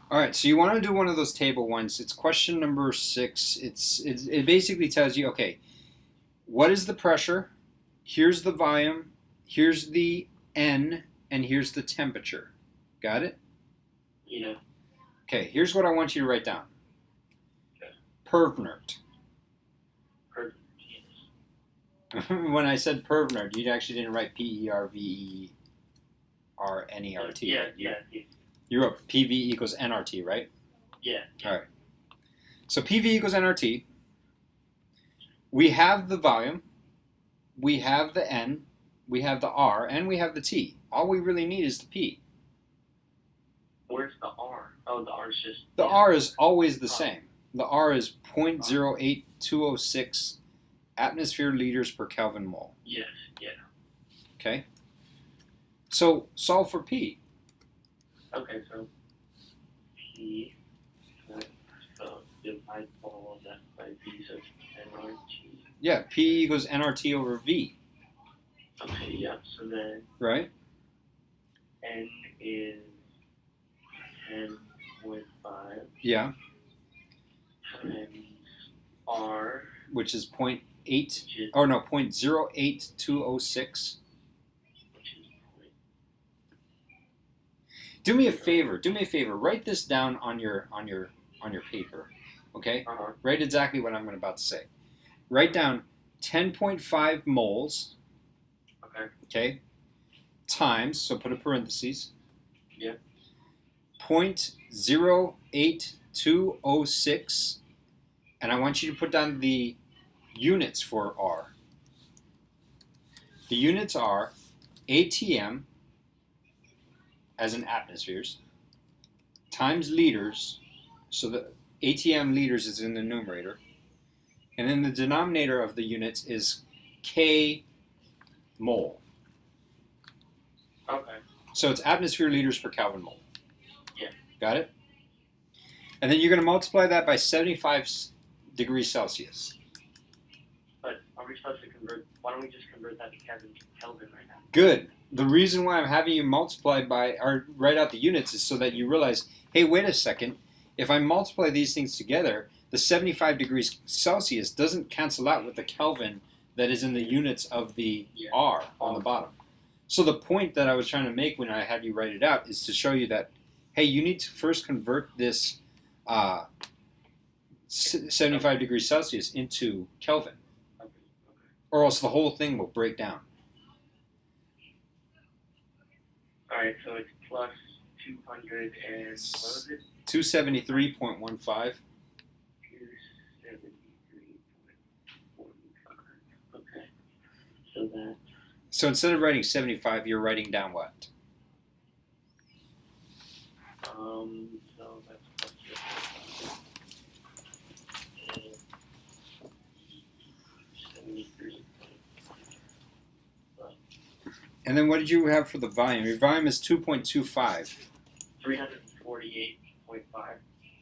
All right, so you want to do one of those table ones. It's question number 6. It basically tells you, okay, what is the pressure? Here's the volume. Here's the N, and here's the temperature. Got it? Yeah. Okay, here's what I want you to write down. Okay. Pervnert. Perfect. When I said pervnert, you actually didn't write PERVERNERT. Yeah. You wrote PV equals nRT, right? Yeah. All right. So PV equals nRT. We have the volume, we have the N, we have the R, and we have the T. All we really need is the P. Where's the R? Oh, the R is just. The R is always the same. The R is 0.08206 atmosphere liters per Kelvin mole. Yes. Yeah. Okay? So solve for P. Okay, so P. So divide all of that by V, so it's nRT. Yeah, P equals nRT over V. Okay, yeah. So then Right? N is 10.5 Yeah, times R, which is 0.8, which is 0.08206. which is point. Do me a favor. Write this down on your paper. Okay? Write exactly what I'm about to say. Write down 10.5 moles. Okay. Okay? Times, so put a parentheses. Yeah. 0.08206, and I want you to put down the units for R. The units are ATM, as in atmospheres, times liters, so the ATM liters is in the numerator, and then the denominator of the units is K mole. Okay. So it's atmosphere liters per Kelvin mole. Yeah. Got it? And then you're going to multiply that by 75 degrees Celsius. But are we supposed to convert? Why don't we just convert that to Kelvin right now? Good. The reason why I'm having you multiply by or write out the units is so that you realize, hey, wait a second. If I multiply these things together, the 75 degrees Celsius doesn't cancel out with the Kelvin that is in the units of the R on the bottom. So the point that I was trying to make when I had you write it out is to show you that, hey, you need to first convert this 75 degrees Celsius into Kelvin, Okay. or else the whole thing will break down. All right, so it's plus 200 and what was it? 273.15. 273.45. Okay. So that. So instead of writing 75, you're writing down what? So that's plus 73. And then what did you have for the volume? Your volume is 2.25. 348.5.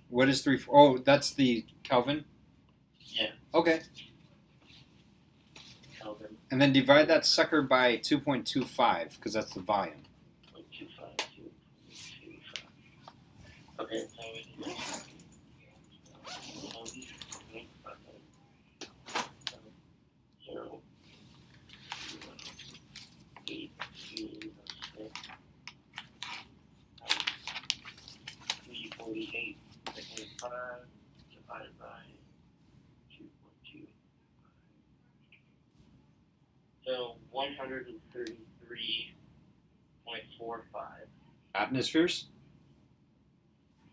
What is 3? Oh, that's the Kelvin? Yeah. Okay. Kelvin. And then divide that sucker by 2.25, because that's the volume. 0.25. Okay, so it is 0, 8, 348.5 divided by 2.2. So 133.45. Atmospheres?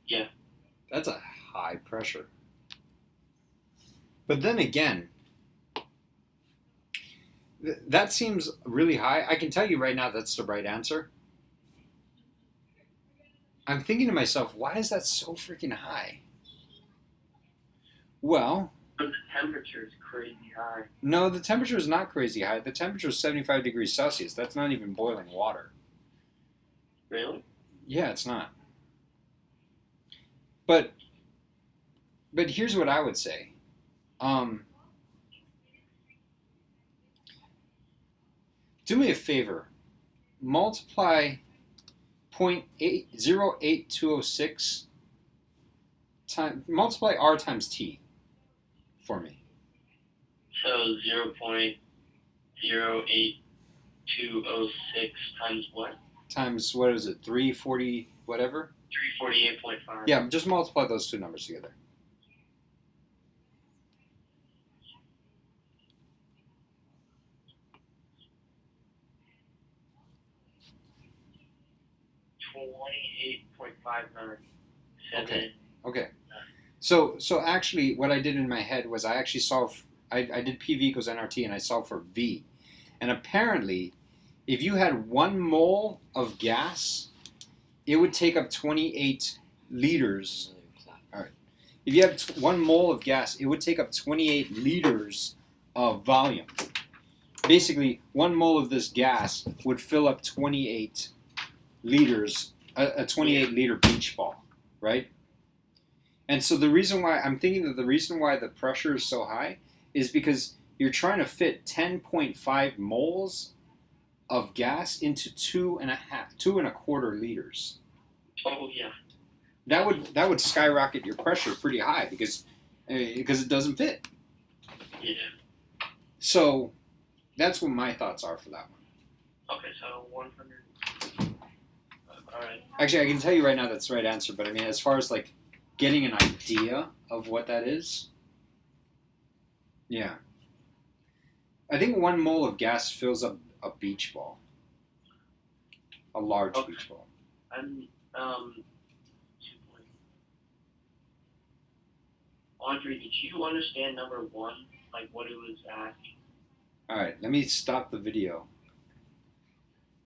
Yeah. That's a high pressure. But then again, that seems really high. I can tell you right now that's the right answer. I'm thinking to myself, why is that so freaking high? Well, But the temperature is crazy high. no, the temperature is not crazy high. The temperature is 75 degrees Celsius. That's not even boiling water. Really? Yeah, it's not. But here's what I would say. Do me a favor. Multiply 0.08206 multiply R times T for me. So 0.08206 times what? Times, what is it, 340 whatever? 348.5. Yeah, just multiply those two numbers together. $28.59. Okay. So actually, what I did in my head was I actually solved. I did PV equals nRT, and I solved for V. And apparently, if you had 1 mole of gas, it would take up 28 liters. All right. If you have 1 mole of gas, it would take up 28 liters of volume. Basically, 1 mole of this gas would fill up 28 liters, a 28 liter beach ball, right? And so the reason why I'm thinking that the reason why the pressure is so high is because you're trying to fit 10.5 moles of gas into 2.25 liters. Oh yeah. That would skyrocket your pressure pretty high because it doesn't fit. Yeah. So that's what my thoughts are for that one. Okay, so 100. All right. Actually, I can tell you right now that's the right answer. But I mean, as far as like getting an idea of what that is, yeah, I think 1 mole of gas fills up a beach ball, a large beach ball. And 2 point. Audrey, did you understand number 1, like what it was asking? All right, let me stop the video